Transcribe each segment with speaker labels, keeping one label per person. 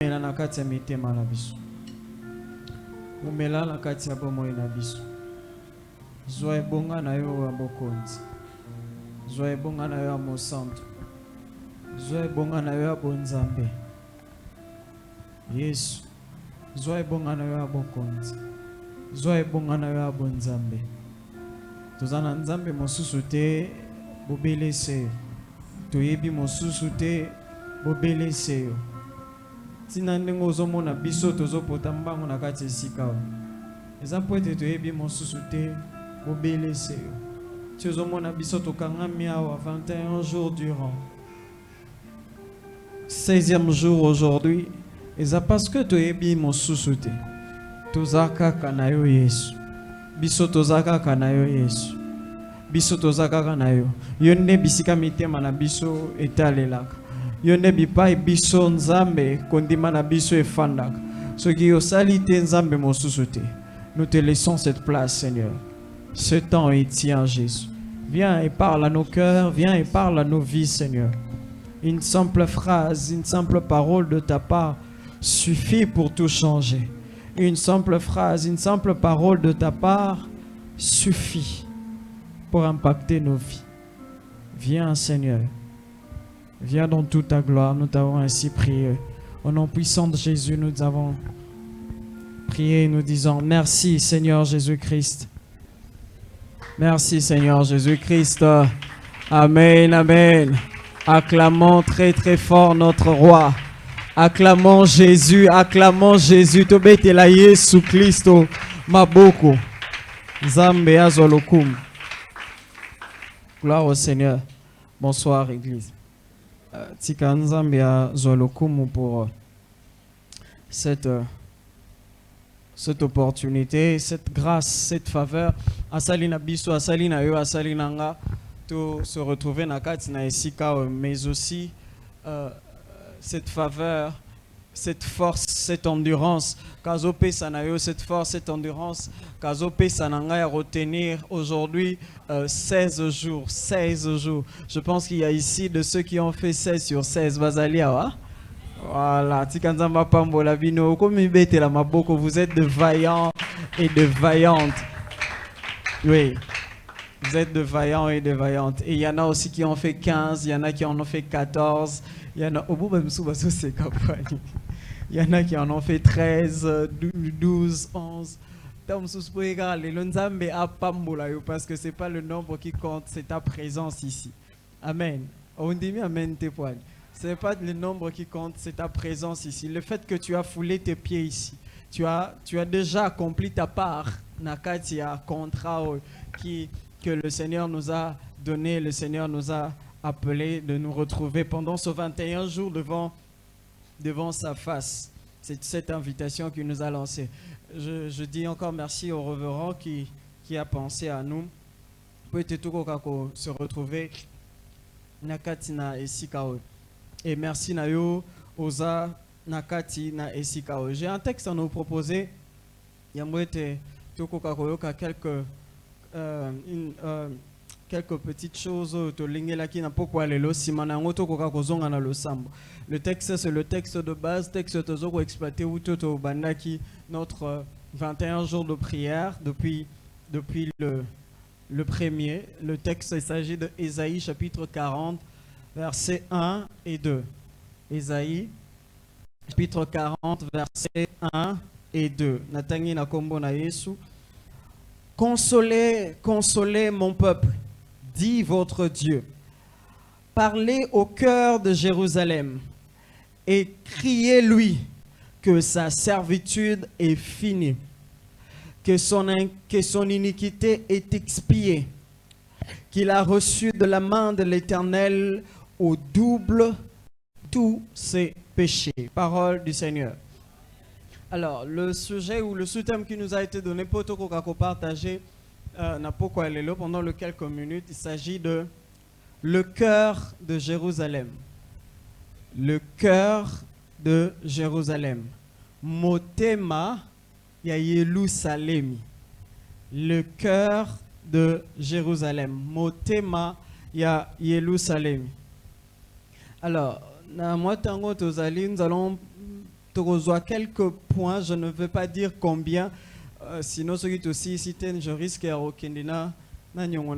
Speaker 1: Mela na kati ya mitema na biso. Umela na kati ya bomoi na biso. Zwa ebonga na yo ya bokonzi. Zwa ebonga na yo ya mosantu. Zwa ebonga na yo ya bonzambe. Yesu. Zwa ebonga na yo ya bokonzi. Zwa ebonga na yo ya bonzambe. Tozana nzambe mosusu te bobelese yo. Toyebi mosusu te bobelese yo. Tina ndenge ozomona biso tozopota mbango na kati esika wa. Eza po ete toyebi mosusu te bobelese yo. Ti ozomona biso tokangami awa 21 jours durant. 16e jour aujourd'hui. Eza parce que toyebi mosusu te. Toza kaka na yo Yesu. Biso toza kaka na yo Yesu. Biso toza kaka na yo. Yo nde bisika mitema na biso etalelaka. Yonde bipai biso nzambe kondima na biso efandaka. Soki osali te nzambe mosusu te. Nous te laissons cette place, Seigneur. Ce temps est tien, Jésus. Viens et parle à nos cœurs, viens et parle à nos vies, Seigneur. Une simple phrase, une simple parole de ta part suffit pour tout changer. Une simple phrase, une simple parole de ta part suffit pour impacter nos vies. Viens, Seigneur. Viens dans toute ta gloire, nous t'avons ainsi prié. Au nom puissant de Jésus, nous avons prié, nous disons merci Seigneur Jésus-Christ. Merci Seigneur Jésus-Christ. Amen, amen. Acclamons très très fort notre roi. Acclamons Jésus, acclamons Jésus. Tobete la Yesu Christo maboko. Zambe azolokum. Gloire au Seigneur. Bonsoir Église. Tika nzambe ya zolokumu pour cette opportunité, cette grâce, cette faveur. Asali na biso, asali na yo, asali nanga. To se retrouver na kati na esika, mais aussi cette faveur, cette force, cette endurance. Kazope sanayo, cette force, cette endurance. Kazope sananga à retenir aujourd'hui 16 jours. 16 jours. Je pense qu'il y a ici de ceux qui ont fait 16 sur 16. Vazalia, voilà. Tikanzamba Pambola Vino. Comme Ibete la Maboko, vous êtes de vaillants et de vaillantes. Oui. Vous êtes de vaillants et de vaillantes. Et il y en a aussi qui ont fait 15, il y en a qui en ont fait 14. Il y en a au bout même souvent c'est campagne. Il y en a qui en ont fait 13, 12, 11. Parce que ce n'est pas le nombre qui compte, c'est ta présence ici. Amen. On dit amen tes poils. Ce n'est pas le nombre qui compte, c'est ta présence ici. Le fait que tu as foulé tes pieds ici, tu as déjà accompli ta part. Nakatia contrat que le Seigneur nous a donné, le Seigneur nous a appelé de nous retrouver pendant ce 21 jours devant sa face. C'est cette invitation qu'il nous a lancée. Je dis encore merci au révérend qui a pensé à nous. Peut-être se retrouver nakati na esikao. Et merci nayo oza nakati na esikao. J'ai un texte à nous proposer. Yamwete toko kakoyoka quelques petites choses. Le texte, c'est le texte de base, texte tozoko exploité ou toto bandaki notre 21 jours de prière depuis le premier. Le texte, il s'agit de Ésaïe chapitre 40, versets 1 et 2. Ésaïe chapitre 40, versets 1 et 2. Natangi na kombo na Yesu. Consolez, consolez mon peuple, dit votre Dieu. Parlez au cœur de Jérusalem et criez-lui que sa servitude est finie, que son iniquité est expiée, qu'il a reçu de la main de l'Éternel au double tous ses péchés. Parole du Seigneur. Alors, le sujet ou le sous-thème qui nous a été donné pour partager pendant les quelques minutes, il s'agit de le cœur de Jérusalem. Le cœur de Jérusalem. Motema ya Yerusalem. Le cœur de Jérusalem. Motema ya Yerusalem. Alors, nous allons Togozoa quelques points, je ne veux pas dire combien, sinon ce qui est aussi ici, je risque à Okendina, alors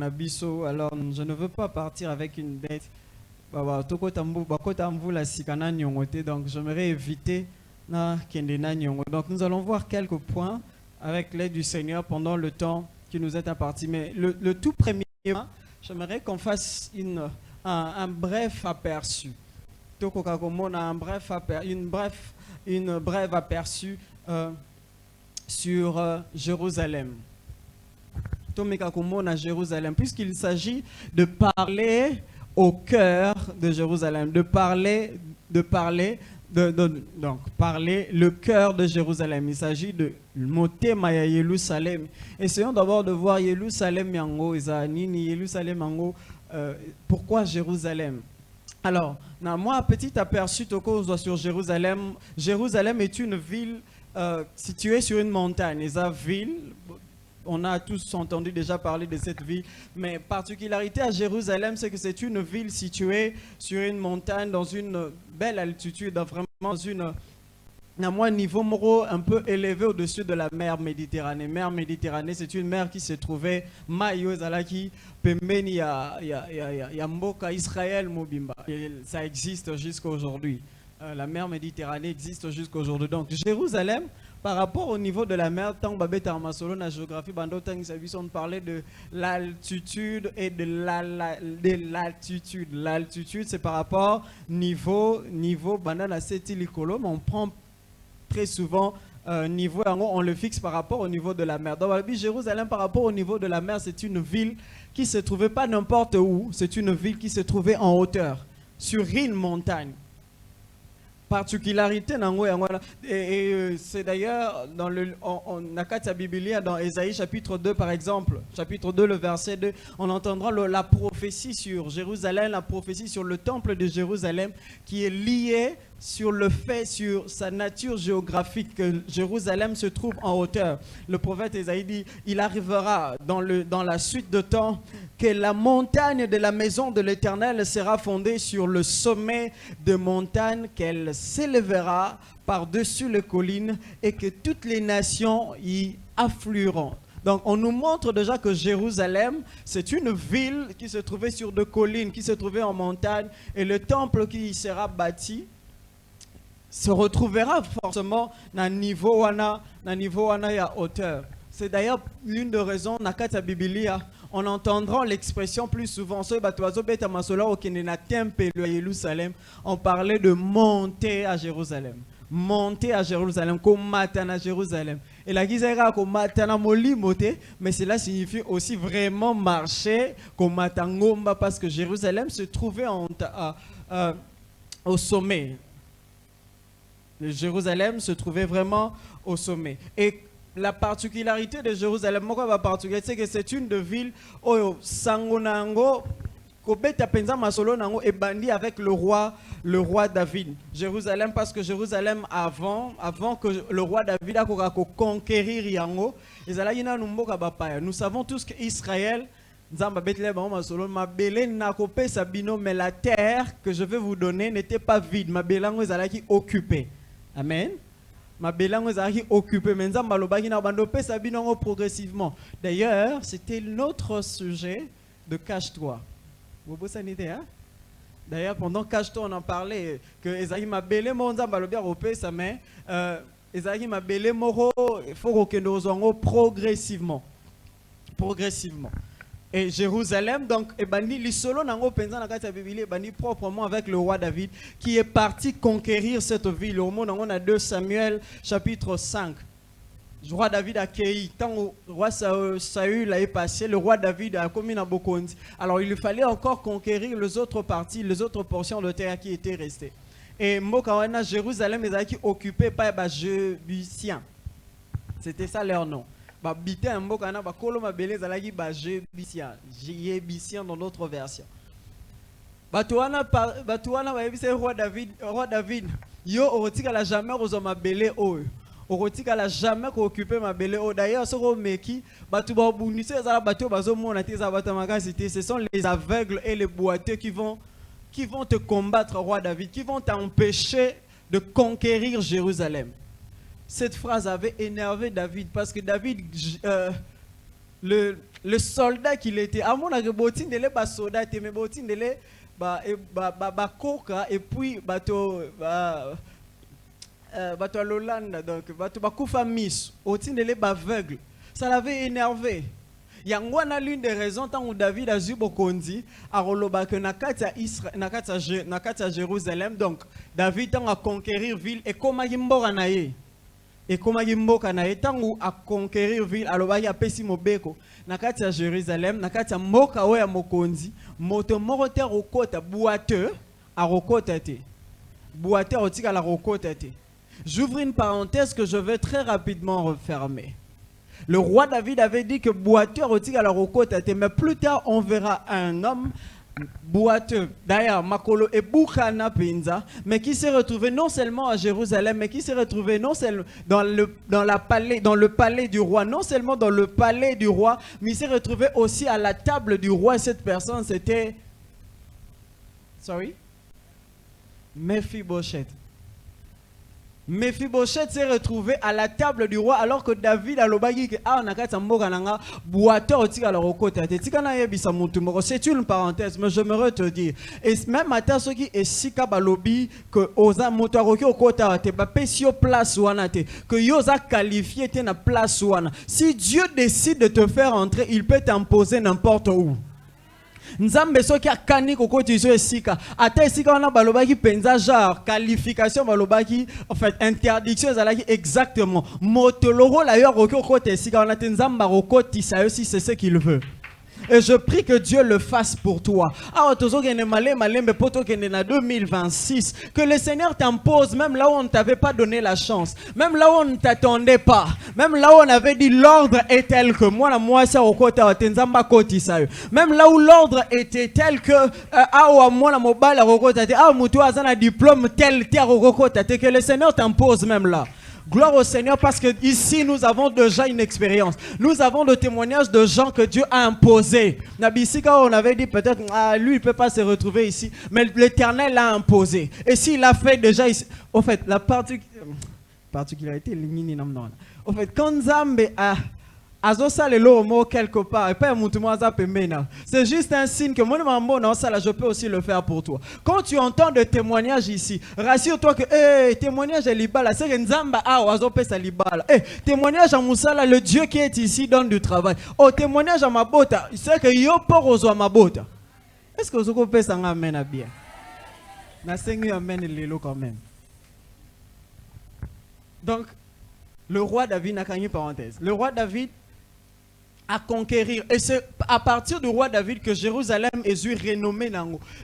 Speaker 1: je ne veux pas partir avec une dette. Donc j'aimerais éviter donc nous allons voir quelques points avec l'aide du Seigneur pendant le temps qui nous est imparti. Mais le tout premier point, j'aimerais qu'on fasse un bref aperçu. Une brève aperçu sur Jérusalem. À Jérusalem, puisqu'il s'agit de parler au cœur de Jérusalem, donc parler le cœur de Jérusalem. Il s'agit de monter Maya Jérusalem. Essayons d'abord de voir Jérusalem yango Nini Jérusalem yango. Pourquoi Jérusalem? Alors, moi, petit aperçu sur Jérusalem. Jérusalem est une ville située sur une montagne. Et sa ville, on a tous entendu déjà parler de cette ville, mais particularité à Jérusalem, c'est que c'est une ville située sur une montagne, dans une belle altitude, vraiment dans un niveau moraux un peu élevé au-dessus de la mer Méditerranée. Mer Méditerranée, c'est une mer qui se trouvait Mayo Zalaki, Pembeni, Yamboka, Israël, Mobimba. Et ça existe jusqu'à aujourd'hui. La mer Méditerranée existe jusqu'à aujourd'hui. Donc Jérusalem, par rapport au niveau de la mer, tant que Tarmasolo, la géographie, on parlait de l'altitude et de l'altitude. L'altitude, c'est par rapport niveau banana setilikolo, mais on prend très souvent niveau, on le fixe par rapport au niveau de la mer. Donc Jérusalem, par rapport au niveau de la mer, c'est une ville qui se trouvait pas n'importe où, c'est une ville qui se trouvait en hauteur, sur une montagne. Particularité et c'est d'ailleurs dans le Nakata Biblia, dans Ésaïe chapitre 2 par exemple, chapitre 2 le verset 2, on entendra la prophétie sur Jérusalem, la prophétie sur le temple de Jérusalem qui est liée sur le fait, sur sa nature géographique, que Jérusalem se trouve en hauteur. Le prophète Ésaïe dit, il arrivera dans la suite de temps que la montagne de la maison de l'Éternel sera fondée sur le sommet de montagne, qu'elle s'élèvera par-dessus les collines et que toutes les nations y afflueront. Donc on nous montre déjà que Jérusalem, c'est une ville qui se trouvait sur deux collines, qui se trouvait en montagne, et le temple qui y sera bâti se retrouvera forcément dans le niveau à hauteur. C'est d'ailleurs l'une des raisons, Nakata Biblia, on entendra l'expression plus souvent, on parlait de monter à Jérusalem. Monter à Jérusalem, comme à Jérusalem. Et la Gizera, comme matana molimote, mais cela signifie aussi vraiment marcher comme matangomba, parce que Jérusalem se trouvait au sommet. Jérusalem se trouvait vraiment au sommet. Et la particularité de Jérusalem, c'est que c'est une ville où Sangonango, Kobeta Penza Masolo Nango est bandit avec le roi David. Jérusalem, parce que Jérusalem, avant que le roi David a conquérir Yango, nous savons tous qu'Israël, mais la terre que je vais vous donner n'était pas vide. Ma belango est occupée. Amen. Ma belango est occupée. Progressivement. D'ailleurs, c'était notre sujet de cache-toi. D'ailleurs, pendant cache-toi, on en parlait que Esaïe m'a belé mon zambalobia opé sa main. Esaïe m'a belé moro. Il faut que nous en progressivement. Et Jérusalem, donc, et bani l'isolo nango penza na kati ya Biblia bani proprement avec le roi David qui est parti conquérir cette ville. Au monde on a 2 Samuel chapitre 5. Le roi David a accueilli. Tant le roi Saül est passé, le roi David a commis dans Bokondi. Alors il lui fallait encore conquérir les autres parties, les autres portions de terre qui étaient restées. Et Mokawana, Jérusalem est occupé par les Jébusiens. C'était ça leur nom. Jébusiens dans d'autres versions. Batouana roi David, yo otika la jamais rozoma belé o. Otika la jamais occuper ma belé o. D'ailleurs ce meki batouba bunisi ezala bato bazomona te za batamaka cité, ce sont les aveugles et les boiteux qui vont te combattre roi David, qui vont t'empêcher de conquérir Jérusalem. Cette phrase avait énervé David parce que David, le soldat qu'il était, à mon avis, il était un soldat, mais il était un coca et puis bato Lolanda, donc bato bakufa miss, il était aveugle. Ça l'avait énervé. Il y a l'une des raisons tant où David a eu bokondi a roloba que nakata Jérusalem, donc David a conquérir ville et comment imboka nae. Et comment imboka nae tant où a conquérir ville aloba ya pesi mobeko nakata Jérusalem nakata mboka oya mokonzi moto morote rokota boiteux a rokota te. Boiteux otika la rokota te. J'ouvre une parenthèse que je vais très rapidement refermer. Le roi David avait dit que boiteux otika la rokota te, mais plus tard on verra un homme boiteux, d'ailleurs Makolo et Boukhana Pinza, mais qui s'est retrouvé non seulement à Jérusalem, mais qui s'est retrouvé non seulement dans le palais du roi, non seulement dans le palais du roi, mais il s'est retrouvé aussi à la table du roi. Et cette personne c'était Mephibosheth. Mephibosheth s'est retrouvé à la table du roi alors que David a l'obagi que c'est une parenthèse, mais j'aimerais te dire. Et même à ce qui est sika balobi que oza motaroki okota te ba pesio place wana te que yoza qualifié te na place wana. Si Dieu décide de te faire entrer, il peut t'imposer n'importe où. Nzambe soki akani kokoti so esika ata esika wana balobaki penza genre qualification balobaki en fait interdiction ezalaki exactement motoloro la yo kokoti esika wana te nzamba kokoti sa yo si c'est ce qu'il veut. Et je prie que Dieu le fasse pour toi. Ah, 2026, que le Seigneur t'impose même là où on ne t'avait pas donné la chance, même là où on ne t'attendait pas, même là où on avait dit l'ordre est tel que même là où l'ordre était tel que diplôme tel que le Seigneur t'impose même là. Gloire au Seigneur parce que ici nous avons déjà une expérience. Nous avons le témoignage de gens que Dieu a imposés. Nabisika, on avait dit peut-être, lui il ne peut pas se retrouver ici. Mais l'Éternel l'a imposé. Et s'il l'a fait déjà ici. Au fait, la particularité, au fait, quand Zambe a quelque part, c'est juste un signe que moi, je peux aussi le faire pour toi. Quand tu entends des témoignages ici, rassure-toi que témoignage à Libala, c'est que Nzamba a Libala. Témoignage à Moussala, le Dieu qui est ici donne du travail. Oh, témoignage à Mabota, c'est que yo porozo à Mabota. Est-ce que vous pouvez s'en amener à bien? Na Seigneur amène les lots quand même. Donc, le roi David n'a qu'à une parenthèse. Le roi David à conquérir. Et c'est à partir du roi David que Jérusalem est renommé.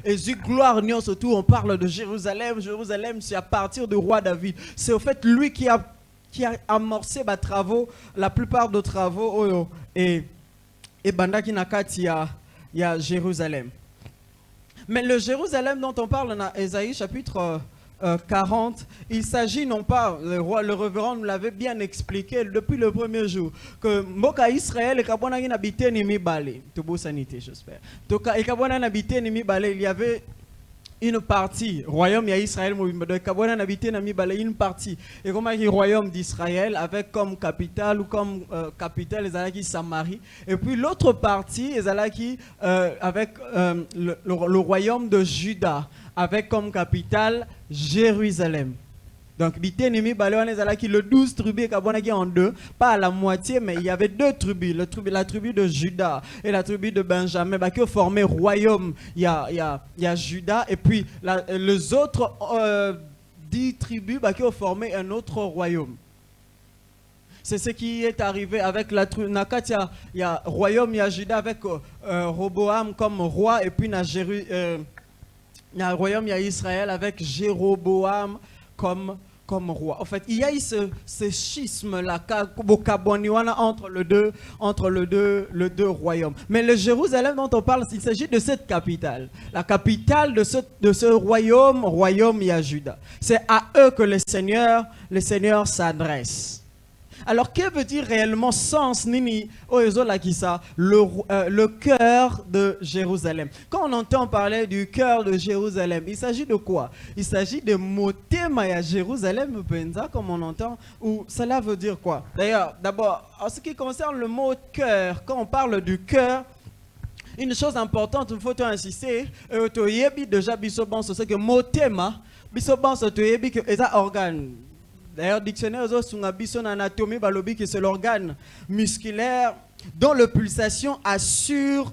Speaker 1: Et gloire, surtout on parle de Jérusalem. Jérusalem, c'est à partir du roi David. C'est au fait lui qui a amorcé travaux, la plupart des travaux. Et Bandaki Nakati, il y a Jérusalem. Mais le Jérusalem dont on parle dans Ésaïe chapitre 40, il s'agit non pas, le révérend nous l'avait bien expliqué depuis le premier jour, que Moka Israël et Kabona n'habitaient ni Mibale, tout beau sanité j'espère. Donc et Kabona n'habitait ni Mibale, il y avait une partie, royaume et Israël, Kabona n'habitait ni Mibale, une partie, et comme il royaume d'Israël avec comme capitale ou comme capitale les Alaki Samarie, et puis l'autre partie les Alaki avec le royaume de Juda, avec comme capitale Jérusalem. Donc, le 12 tribus en deux, pas à la moitié, mais il y avait deux tribus, la tribu de Juda et la tribu de Benjamin, qui ont formé royaume. Il y a Juda, et puis les autres 10 tribus qui ont formé un autre royaume. C'est ce qui est arrivé avec la tribu. Il y a royaume, il y a Juda avec Roboam comme roi, et puis il y a le royaume, il y a Israël avec Jéroboam comme roi. En fait, il y a eu ce schisme-là entre les deux royaumes. Mais le Jérusalem dont on parle, il s'agit de cette capitale. La capitale de ce royaume, il y a Juda. C'est à eux que le Seigneur s'adresse. Alors, que veut dire réellement sens nini le cœur de Jérusalem? Quand on entend parler du cœur de Jérusalem, il s'agit de quoi? Il s'agit de motema ya Jérusalem, comme on entend, ou cela veut dire quoi? D'ailleurs, d'abord, en ce qui concerne le mot cœur, quand on parle du cœur, une chose importante, il faut insister, déjà bisobans, c'est que motema, bisobans, que c'est un organe. D'ailleurs, dictionnaire sur anatomie balobi que c'est l'organe musculaire dont la pulsation assure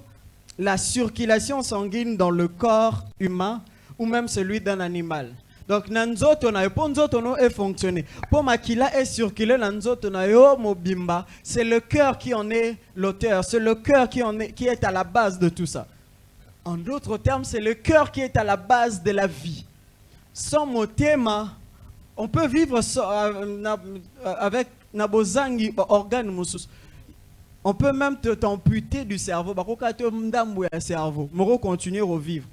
Speaker 1: la circulation sanguine dans le corps humain ou même celui d'un animal. Donc nanzoto na pour nzoto no est fonctionné. Pour makila est circulé nanzoto na yo mobimba, c'est le cœur qui en est l'auteur, c'est le cœur qui est à la base de tout ça. En d'autres termes, c'est le cœur qui est à la base de la vie. Sans motema, on peut vivre avec nabozangi organe musus. On peut même t'amputer du cerveau. On continuer à vivre.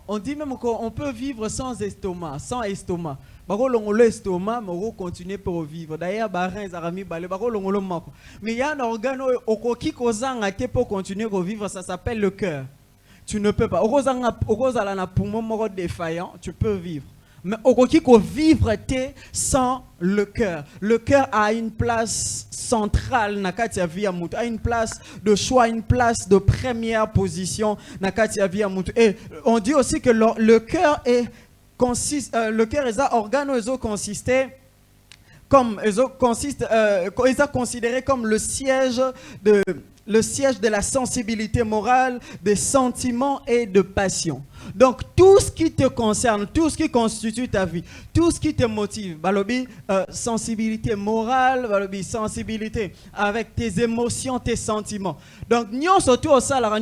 Speaker 1: On dit même qu'on peut vivre sans estomac. L'estomac, on continue pour vivre. D'ailleurs, mais il y a un organe qui pour continuer à vivre, ça s'appelle le cœur. Tu ne peux pas. Défaillant, tu peux vivre. Mais au vivre sans le cœur. Le cœur a une place centrale nakatia via mutu, a une place de choix, une place de première position nakatia via mutu. Et on dit aussi que le cœur est un organe consisté comme considéré comme le siège de la sensibilité morale, des sentiments et de passion. Donc tout ce qui te concerne, tout ce qui constitue ta vie, tout ce qui te motive, balobi, sensibilité morale, balobi, sensibilité avec tes émotions, tes sentiments. Donc nyon surtout au salara,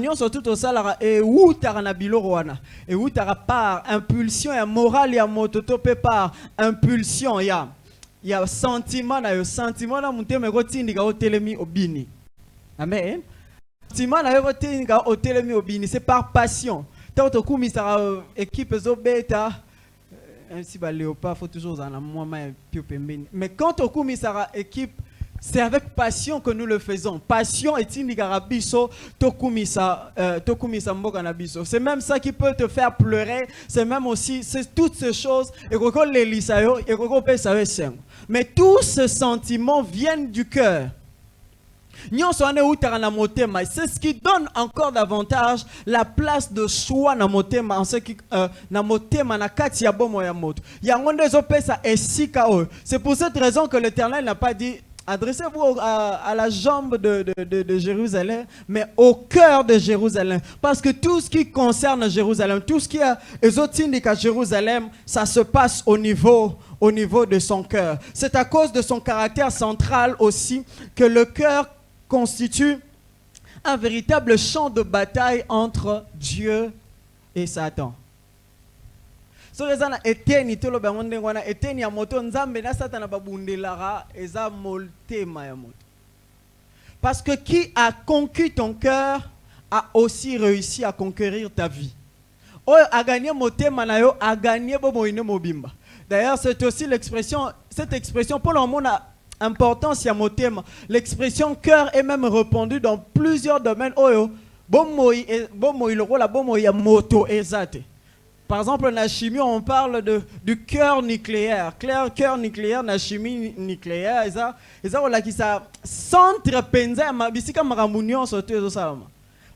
Speaker 1: et où t'as na biloroana, et où t'as par impulsion et morale ya mototope par impulsion ya sentiment na yo sentiment na muteme ko tindika o telemi obini. Amen. C'est par passion. Tant que tu as équipe Zobeta, si tu léopard, il faut toujours en mais quand tu as équipe, c'est avec passion que nous le faisons. Passion est une garabiso, c'est même ça qui peut te faire pleurer. C'est même aussi, c'est toutes ces choses. Mais tous ces sentiments viennent du cœur. C'est ce qui donne encore davantage la place de choix dans motema en ce qui na kati ya bomo ya moto. C'est pour cette raison que l'Éternel n'a pas dit adressez-vous à la jambe de Jérusalem, mais au cœur de Jérusalem. Parce que tout ce qui concerne Jérusalem, tout ce qui est ésotique à Jérusalem, ça se passe au niveau de son cœur. C'est à cause de son caractère central aussi que le cœur constitue un véritable champ de bataille entre Dieu et Satan. Parce que qui a conquis ton cœur a aussi réussi à conquérir ta vie. D'ailleurs, c'est aussi cette expression pour le monde a importance ya motema. L'expression cœur est même répandue dans plusieurs domaines. Par exemple, dans la chimie, on parle du cœur nucléaire. Cœur nucléaire, dans la chimie nucléaire, qui ça centre penza bisika maramunion soto salama.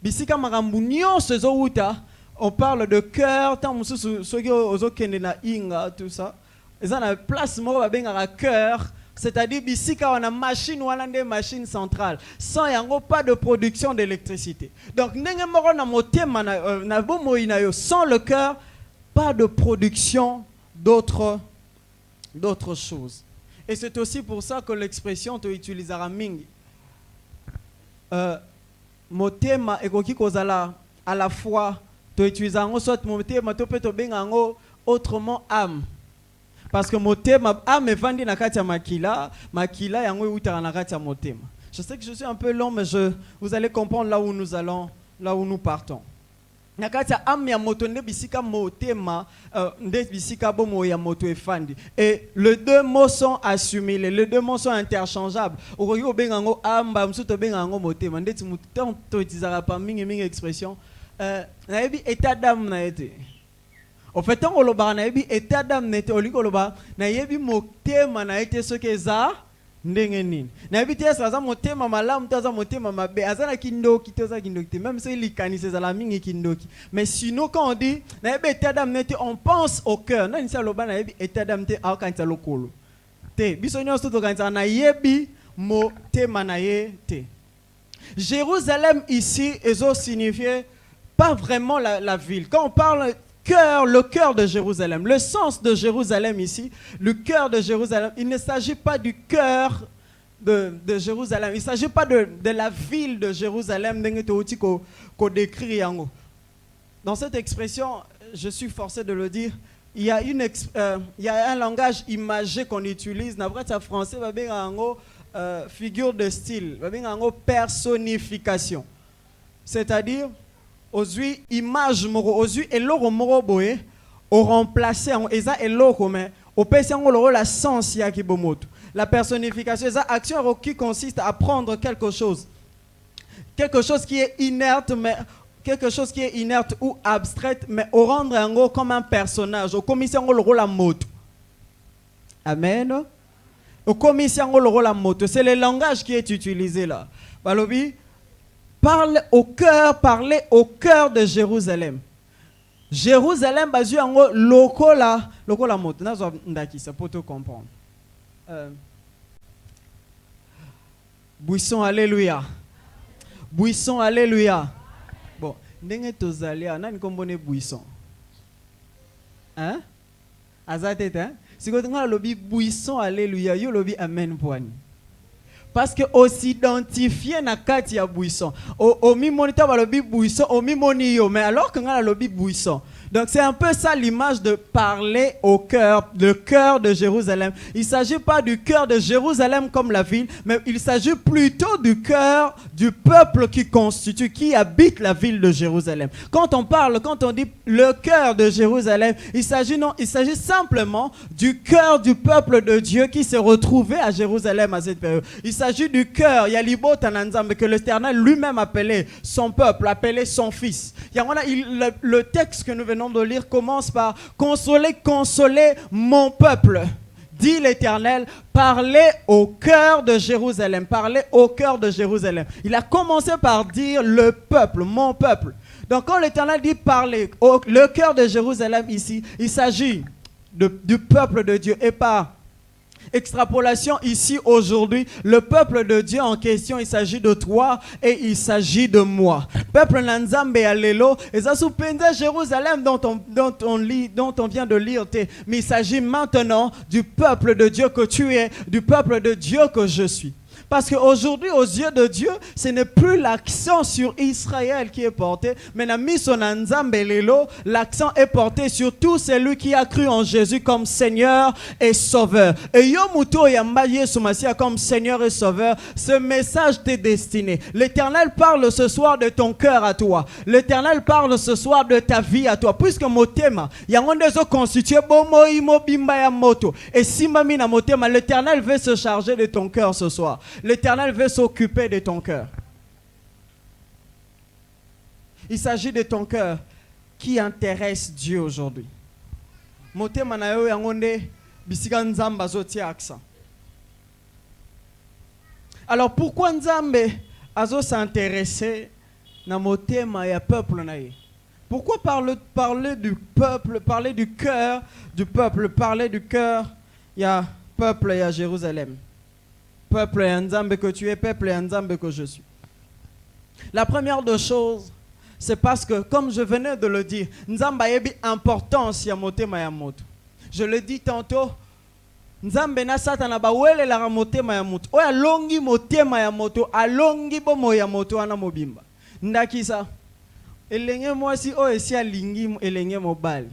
Speaker 1: Bisika maramunion uta. On parle de cœur, tant na inga tout ça. Ils ont la place moi benga cœur. C'est-à-dire bisika on a machine ou des machines centrales sans yango pas de production d'électricité. Donc sans le cœur pas de production d'autres choses. Et c'est aussi pour ça que l'expression tu utiliseras mingi motema ekoki kozala à la fois tu utiliseras soit motema to peut to bengango autrement âme. Parce que motema âme est vendue na kati ya makila yango utara na kati ya motema. Je sais que je suis un peu long mais vous allez comprendre là où nous allons, là où nous partons. nakati am ya moto nde bisika motema nde bisika bomo ya moto efandi. Et les deux mots sont assimilés, les deux mots sont interchangeables. Okoki obengango amba msuto bengango motema ndeti mutanto utiliser pas mingi expression na yebi état d'âme na été. Au fait on loba na yebi état d'âme na été oliko loba na yebi motema na été ce que ça ndenge nini na yebi te ça motema malamu taza motema mabe azana kindoki toza kindoki même si likanise za la mingi kindoki. Mais sinon quand on dit na yebi état d'âme na été on pense au cœur na nisa loba na yebi état d'âme te akanisa lokolo te biso nyonso to kanisa na yebi motema na ye te. Jérusalem ici ezo signifier pas vraiment la ville. Quand on parle cœur, le cœur de Jérusalem, le sens de Jérusalem ici, le cœur de Jérusalem, il ne s'agit pas du cœur de Jérusalem, il ne s'agit pas de la ville de Jérusalem, dans cette expression, je suis forcé de le dire, il y a un langage imagé qu'on utilise, en français, figure de style, personnification, c'est-à-dire aujourd'hui image moro aujourd'hui eloko moro boye au remplacer en eza eloko mais au pesango le la sens ya kibomoto. La personnification eza action qui consiste à prendre quelque chose qui est inerte mais quelque chose qui est inerte ou abstraite mais au rendre en comme un personnage au commission le rôle la moto. Amen. Au commission le rôle la moto, c'est le langage qui est utilisé là. Balobi parlez au cœur de Jérusalem. Jérusalem, basé en lokola moto. Nazo ndaki, ça pour te comprendre. Buisson, alléluia. Buisson, alléluia. Bon, ndenge tozalia, nani kombone buisson. Hein? Azatete, hein? Si vous avez lobby buisson, alléluia, yo lobby amen poani. Parce que on s'identifie na kati ya buisson. Au mi-moniteur va lobby buisson, au mi-monio. Mais alors qu'on a le lobby buisson. Donc c'est un peu ça l'image de parler au cœur, le cœur de Jérusalem. Il ne s'agit pas du cœur de Jérusalem comme la ville, mais il s'agit plutôt du cœur du peuple qui habite la ville de Jérusalem. Quand on dit le cœur de Jérusalem, il s'agit simplement du cœur du peuple de Dieu qui s'est retrouvé à Jérusalem à cette période. Il s'agit du cœur, Yalibo Tananzambe, que l'Éternel lui-même appelait son peuple, appelait son fils. Le texte que nous venons de lire commence par consoler mon peuple, dit l'Éternel, parlez au cœur de Jérusalem, parlez au cœur de Jérusalem. Il a commencé par dire le peuple, mon peuple. Donc quand l'Éternel dit parler le cœur de Jérusalem ici, il s'agit du peuple de Dieu et pas extrapolation ici aujourd'hui, le peuple de Dieu en question, il s'agit de toi et il s'agit de moi. Peuple Nanzambe Allélo, et ça sous Jérusalem dont on vient de lire, mais il s'agit maintenant du peuple de Dieu que tu es, du peuple de Dieu que je suis. Parce qu'aujourd'hui, aux yeux de Dieu, ce n'est plus l'accent sur Israël qui est porté, mais l'accent est porté sur tout celui qui a cru en Jésus comme Seigneur et Sauveur. Et Yomuto Yambaye Soumassia comme Seigneur et Sauveur, ce message t'est destiné. L'Éternel parle ce soir de ton cœur à toi. L'Éternel parle ce soir de ta vie à toi. Puisque Motema, Yangondezo constitué Bomo Imo Bimba Yamoto. Et Simamina Motema, l'Éternel veut se charger de ton cœur ce soir. L'Éternel veut s'occuper de ton cœur. Il s'agit de ton cœur qui intéresse Dieu aujourd'hui. Motema na yo yangonde bisika nzamba zoti accent. Alors pourquoi Nzambe azo s'intéresser na motema ya peuple na ye? Pourquoi parler du peuple, parler du cœur du peuple, parler du cœur ya peuple ya Jérusalem? Peuple et Nzambe que tu es, peuple et Nzambe que je suis. La première des choses, c'est parce que, comme je venais de le dire, Nzambe a une importance ya motema ya moto. Je le dis tantôt, Nzambe na satana ba wele la motema ya moto. Oya longi motema ya moto, alongi bomo ya moto ana mobimba. Ndakisa, elenge mwasi o esi alingi elenge mobali.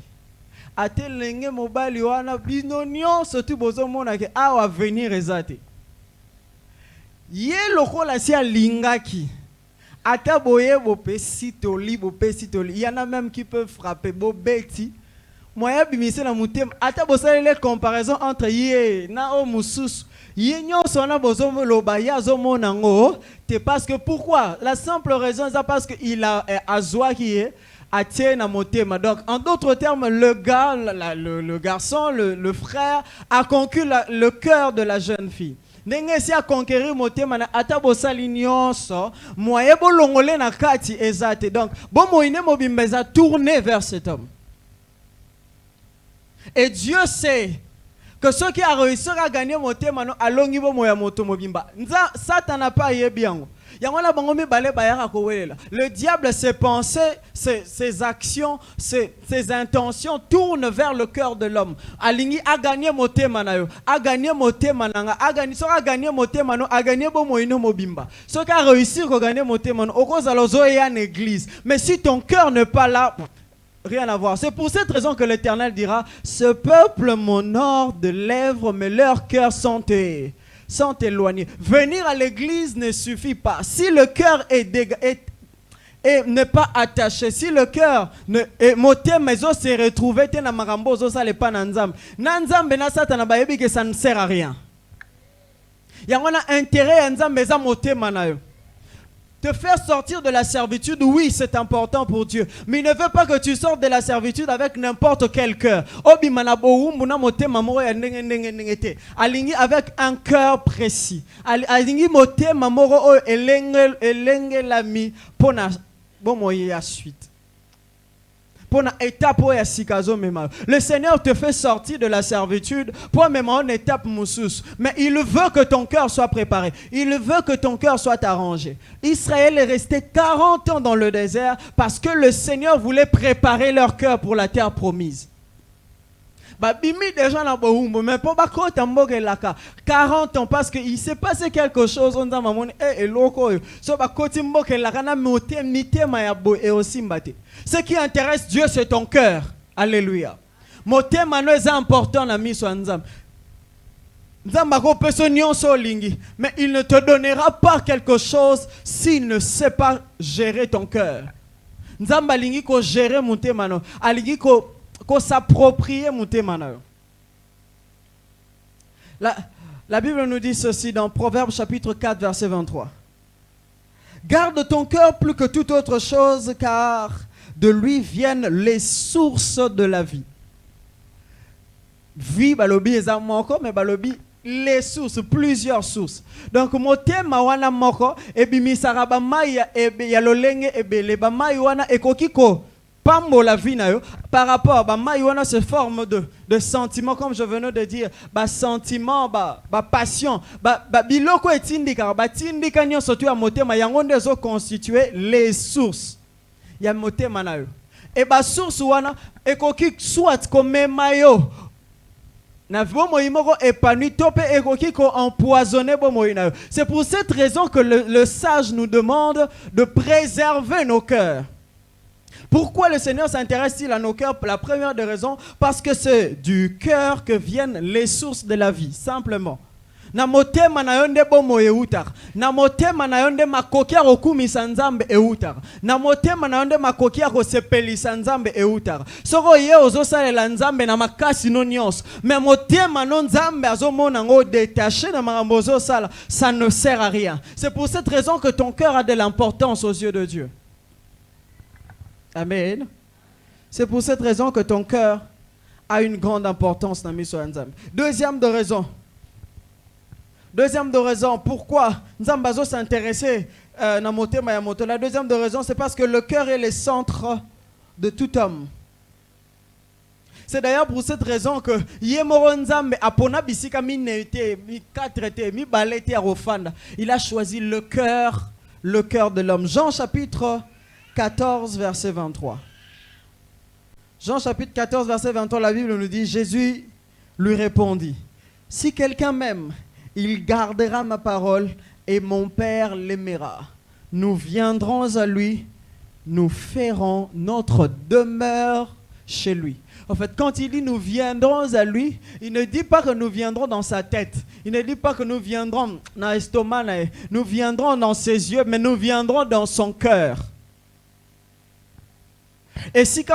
Speaker 1: Ate elenge mobali wana bino nyonso tu bozo mona ke awa venir ezate. Ye lokola si alingaki Ata boye bope sitoli, il y en a même qui peuvent frapper bobeti. Moya bimise na mutem. Ata bosale les comparaisons entre yé na o mususu. Yé nyon sona bozomo loba ya zomo nango. C'est parce que pourquoi? La simple raison c'est parce que il a azwa qui est attié na motema. Donc en d'autres termes, le gars, le garçon, le frère a conquis le cœur de la jeune fille. Ndenge si a conquérir motema na ata bosali nyonso moye bolongole na kati ezate. Donc bon moine mobimbeza tourner vers cet homme. Et Dieu sait que ceux qui a réussi à gagner motema no alongi bo moya moto mobimba. Nza Satan n'a pas yebi yango. Yangola bangomi bale bayara kowelela. Le diable, ses pensées, ses actions, ses intentions tournent vers le cœur de l'homme. Alingi a gagné motema na yo, a gagné motema nanga, a gagné motema no, a gagné bo moino mobimba. Ceux qui a réussi à gagner motema no, oko zalozo e en église. Mais si ton cœur n'est pas là, rien à voir. C'est pour cette raison que l'Éternel dira: ce peuple m'honore de lèvres, mais leurs cœurs sont éloignés. Venir à l'église ne suffit pas. Si le cœur n'est pas attaché, si le cœur est moté, mais on s'est retrouvé, que ça ne sert à rien. Il y a un intérêt à te faire sortir de la servitude, oui, c'est important pour Dieu. Mais il ne veut pas que tu sortes de la servitude avec n'importe quel cœur. Avec un cœur précis. Le Seigneur te fait sortir de la servitude pour même en étape moussous. Mais il veut que ton cœur soit préparé. Il veut que ton cœur soit arrangé. Israël est resté 40 ans dans le désert parce que le Seigneur voulait préparer leur cœur pour la terre promise. Bimi déjà na bohumbo mais pour bakota mboke laka 40 ans parce qu'il s'est passé quelque chose on a mamoni eloko so bakoti mboke laka na moté mitema ya bo et aussi mbate. Ce qui intéresse Dieu c'est ton cœur. Alléluia. Motema no est important na miso nzam. Nzamba ko pesonyon so lingi mais il ne te donnera pas quelque chose s'il ne sait pas gérer ton cœur. Nzamba lingi ko gérer motema no alingi ko s'approprier motema na yo. La Bible nous dit ceci dans Proverbes chapitre 4 verset 23. Garde ton cœur plus que toute autre chose car de lui viennent les sources de la vie. Vie balobi ezamoko mais balobi les sources, plusieurs sources. Donc motema wana moko ebimisaka ba mai ya lolenge ebele ba mai wana ekokiko pambo la vie na yo par rapport à mai wana se forme de sentiments comme je venais de dire ba sentiment ba passion ba biloko etindika ba tindika nyonso tu ya motema yango ndezo constituer les sources ya motema na yo et ba source wana ekoki soit komema yo c'est pour cette raison que le sage nous demande de préserver nos cœurs. Pourquoi le Seigneur s'intéresse-t-il à nos cœurs? La première des raisons, parce que c'est du cœur que viennent les sources de la vie, simplement. Na motema na yonde bomo eutar. Na motema na yonde makokia rokumisa nzambe eutar. Na motema na yonde makokia rosepelisa nzambe eutar. Soko ye ozosalela nzambe na makasi no nyonso. Mais motema no nzambe azomona ngo détaché na makambo ozosala, ça ne sert à rien. C'est pour cette raison que ton cœur a de l'importance aux yeux de Dieu. Amen. C'est pour cette raison que ton cœur a une grande importance dans miso nzambe. Deuxième de raison, pourquoi Nzambazo s'intéressait à motema ya moto. La deuxième de raison, c'est parce que le cœur est le centre de tout homme. C'est d'ailleurs pour cette raison que Yemoro Nzambe apona bisika mi nete mi katrete mi balete arofanda. Il a choisi le cœur de l'homme. Jean chapitre 14 verset 23. Jean chapitre 14 verset 23, la Bible nous dit: Jésus lui répondit: si quelqu'un m'aime, il gardera ma parole et mon Père l'aimera. Nous viendrons à lui, nous ferons notre demeure chez lui. En fait, quand il dit nous viendrons à lui, il ne dit pas que nous viendrons dans sa tête. Il ne dit pas que nous viendrons dans l'estomac, nous viendrons dans ses yeux, mais nous viendrons dans son cœur. Et si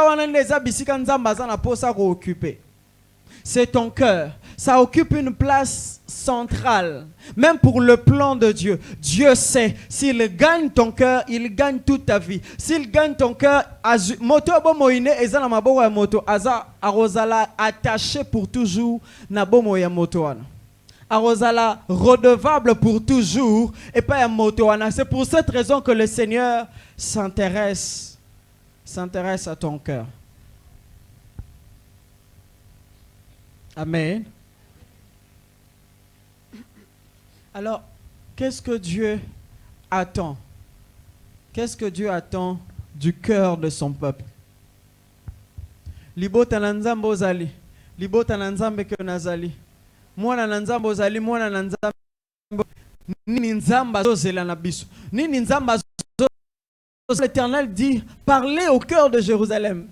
Speaker 1: c'est ton cœur. Ça occupe une place centrale. Même pour le plan de Dieu. Dieu sait, s'il gagne ton cœur, il gagne toute ta vie. S'il gagne ton cœur, moto abomoine ezana maboko ya moto aza arozala attaché pour toujours na bomo ya moto wana. Arozala redevable pour toujours et pas ya moto wana. C'est pour cette raison que le Seigneur s'intéresse à ton cœur. Amen. Alors, qu'est-ce que Dieu attend? Qu'est-ce que Dieu attend du cœur de son peuple? Libota nanzambo ozali, libota nanzambe ke nazali. Mwana nanzambo ozali, mwana nanzambe. Nini nzamba zozela na biso. Nini nzamba L'Éternel dit, parlez au cœur de Jérusalem.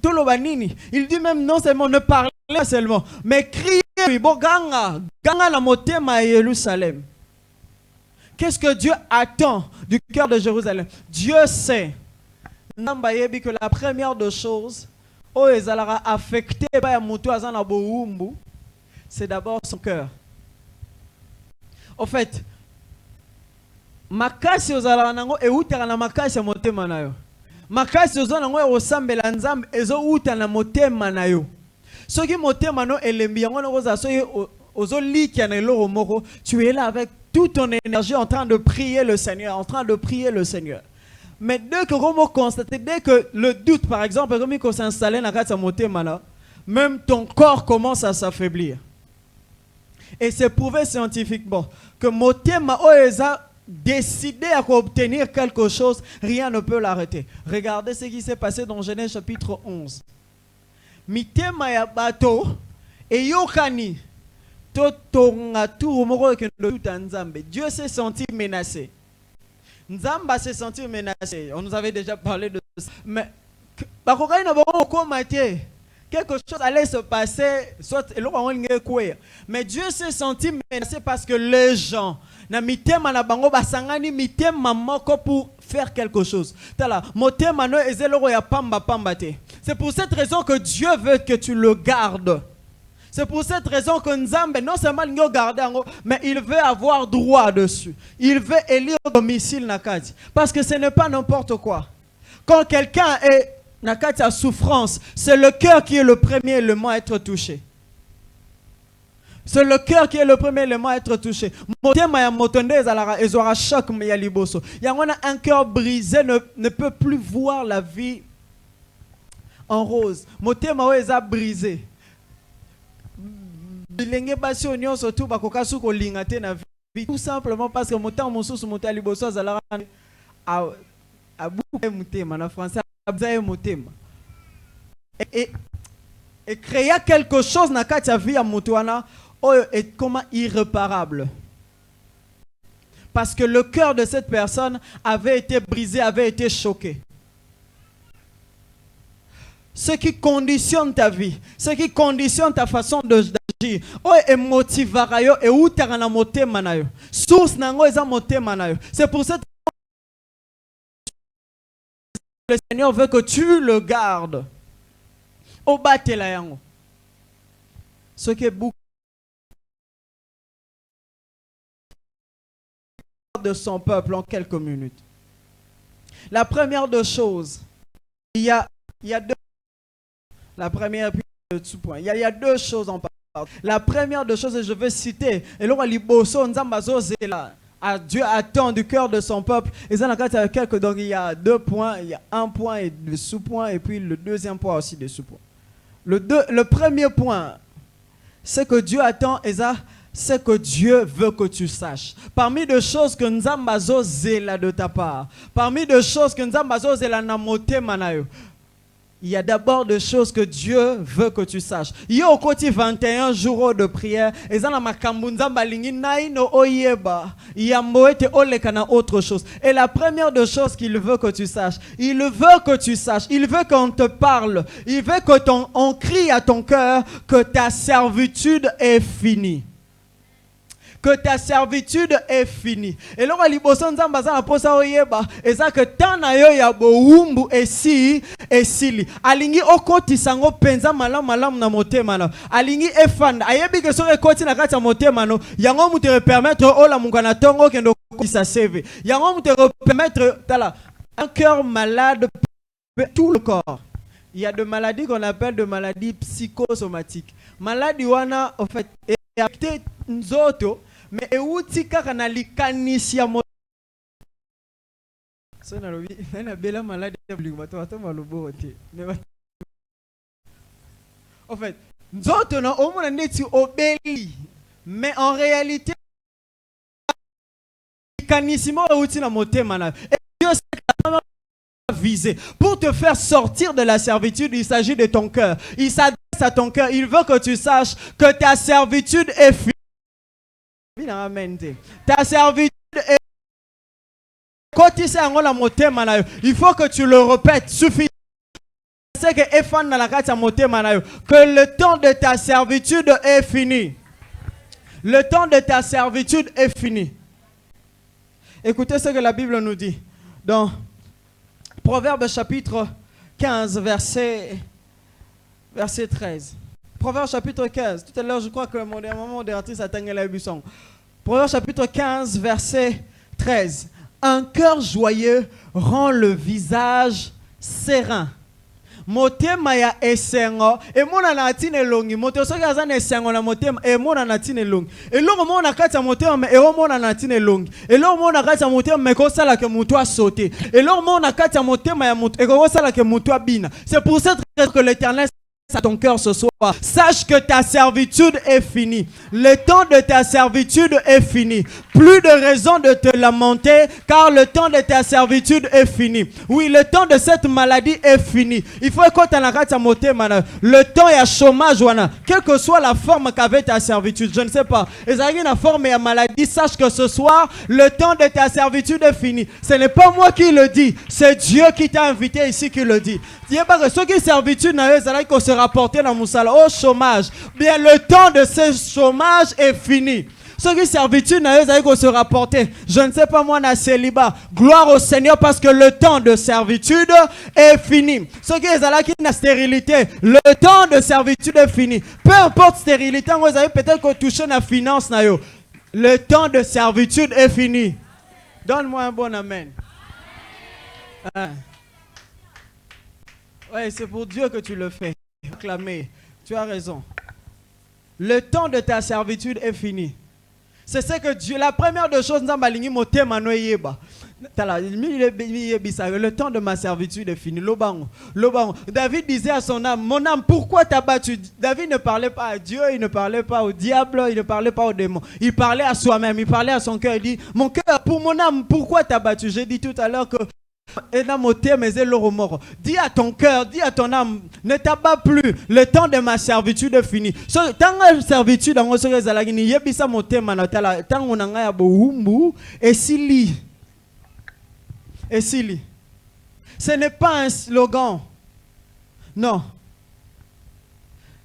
Speaker 1: Il dit même non seulement ne parlez pas seulement, mais criez, ganga la motema Jérusalem. Qu'est-ce que Dieu attend du cœur de Jérusalem? Dieu sait que la première des choses, affecté c'est d'abord son cœur. En fait, makasi ozala nango eutaka na makasi ya motema na yo. Makasi ozala nango osambela nzambe ezo uta na motema na yo. Soki motema no elembi yango na koza soki ozo likia na eloko moko, tu es là avec toute ton énergie en train de prier le Seigneur, en train de prier le Seigneur. Mais dès que Romo constate, dès que le doute par exemple comme il s'installe na kati ya motema na, même ton corps commence à s'affaiblir. Et c'est prouvé scientifiquement que motema oeza décider à obtenir quelque chose, rien ne peut l'arrêter. Regardez ce qui s'est passé dans Genèse chapitre 11. Mitema ya bato et yokani totonga tout moko ke tout nzambe. Dieu s'est senti menacé. Nzamba s'est senti menacé. On nous avait déjà parlé de ça. Mais bakokani na boko komate. Quelque chose allait se passer, soit mais Dieu s'est senti menacé parce que les gens na mitema na bango basangani mitema moko pour faire quelque chose. Motema no ezeloro ya pamba pamba te. C'est pour cette raison que Dieu veut que tu le gardes. C'est pour cette raison que Nzambe non seulement il garde mais il veut avoir droit dessus. Il veut élire domicile nakati parce que ce n'est pas n'importe quoi. Quand quelqu'un est nakati à souffrance, c'est le cœur qui est le premier élément à être touché. C'est le cœur qui est le premier élément à être touché. Un cœur brisé ne peut plus voir la vie en rose. Motema est brisé. Tout simplement parce que motema mosusu motema liboso azala a motema na français abzaye motema. Et créer quelque chose na kati ya vie ya motoana est comment irréparable. Parce que le cœur de cette personne avait été brisé, avait été choqué. Ce qui conditionne ta vie, ce qui conditionne ta façon d'agir, et motivera yo et utara na motema na yo. Source nango eza motema na yo. C'est pour cette le Seigneur veut que tu le gardes. Obatela yango. Ce qui est beaucoup de son peuple en quelques minutes. La première des choses, il y a deux. La première, puis le sous-point. Il y a deux choses en parlant. La première des choses, et je vais citer, et là, Dieu attend du cœur de son peuple. Et ça, donc il y a deux points, il y a un point et le sous-point, et puis le deuxième point aussi de sous-point. Le premier point, c'est que Dieu attend, et ça, c'est que Dieu veut que tu saches. Parmi les choses que nous avons zéla de ta part, parmi les choses que nous avons zéla na moté manayo, il y a d'abord des choses que Dieu veut que tu saches. Yo au côté 21 jours de prière, et ça na makambunza balingi naino oyeba, yamboete olekana autre chose. Et la première des choses qu'il veut que tu saches, il veut que tu saches, il veut qu'on te parle, il veut que on crie à ton cœur que ta servitude est finie. Que ta servitude est finie. Et là, liboso nzamba za posa oyeba, eza que tana yo ya boumbu esi esili. Alingi okoti sango penza malam na motema na. Alingi efanda. Ayebi que so ekoti na kati ya motema no, yango mu te permettre ola mungana tongo kendo sa save. Yango mu te permettre tala un cœur malade tout le corps. Il y a des maladies qu'on appelle des maladies psychosomatiques. Maladie wana en fait est acté nzoto. Mais euti kaka na likanisi ya moto. So na lobi na bela malade ya blingo bato malobo te. En fait, nzoto na omona neti obeli. Mais en réalité likanisi mo euti na motema na. Et Dieu sait viser pour te faire sortir de la servitude, il s'agit de ton cœur. Il s'adresse à ton cœur, il veut que tu saches que ta servitude est finie. Ta servitude est... Il faut que tu le répètes suffisamment. C'est que le temps de ta servitude est fini. Le temps de ta servitude est fini. Écoutez ce que la Bible nous dit dans Proverbe chapitre 15 verset 13. Proverbe chapitre 15. Tout à l'heure, je crois que mon maman d'artiste a tangé la buisson. Proverbe chapitre 15, verset 13. Un cœur joyeux rend le visage serein. Motema ya esengo e mona na tine longi moto soki azana esengo na motema e mona na tine longi e longo mona kati ya motema me e mona na tine longi e longo mona kati ya motema me ko sala ke mutu a sauter e longo mona kati ya motema ya mutu e ko sala ke mutu a bina. C'est pour cette raison que l'Éternel à ton cœur ce soir. Sache que ta servitude est finie. Le temps de ta servitude est fini. Plus de raison de te lamenter car le temps de ta servitude est fini. Oui, le temps de cette maladie est fini. Il faut que tu aies le temps et à chômage, quelle que soit la forme qu'avait ta servitude, je ne sais pas. Et ça la forme et la maladie, sache que ce soir, le temps de ta servitude est fini. Ce n'est pas moi qui le dis, c'est Dieu qui t'a invité ici qui le dit. Il n'y a pas que ceux qui servitude qui se rapporter dans mon salaire au chômage. Bien, le temps de ce chômage est fini. Ceux qui servitude qui se rapporter. Je ne sais pas moi, na célibat. Gloire au Seigneur parce que le temps de servitude est fini. Ceux qui ont la stérilité, le temps de servitude est fini. Peu importe stérilité, vous avez peut-être touché la finance. Le temps de servitude est fini. Donne-moi un bon amen. Ouais, c'est pour Dieu que tu le fais. Acclamer. Tu as raison. Le temps de ta servitude est fini. C'est ce que Dieu, la première des choses, le temps de ma servitude est fini. David disait à son âme, mon âme, pourquoi t'as battu? David ne parlait pas à Dieu, il ne parlait pas au diable, il ne parlait pas au démon. Il parlait à soi-même, il parlait à son cœur. Il dit, mon cœur, pour mon âme, pourquoi t'as battu? J'ai dit tout à l'heure que dis à ton cœur, dis à ton âme, ne t'abat plus, le temps de ma servitude est fini. Tant que servitude ce n'est pas un slogan, non,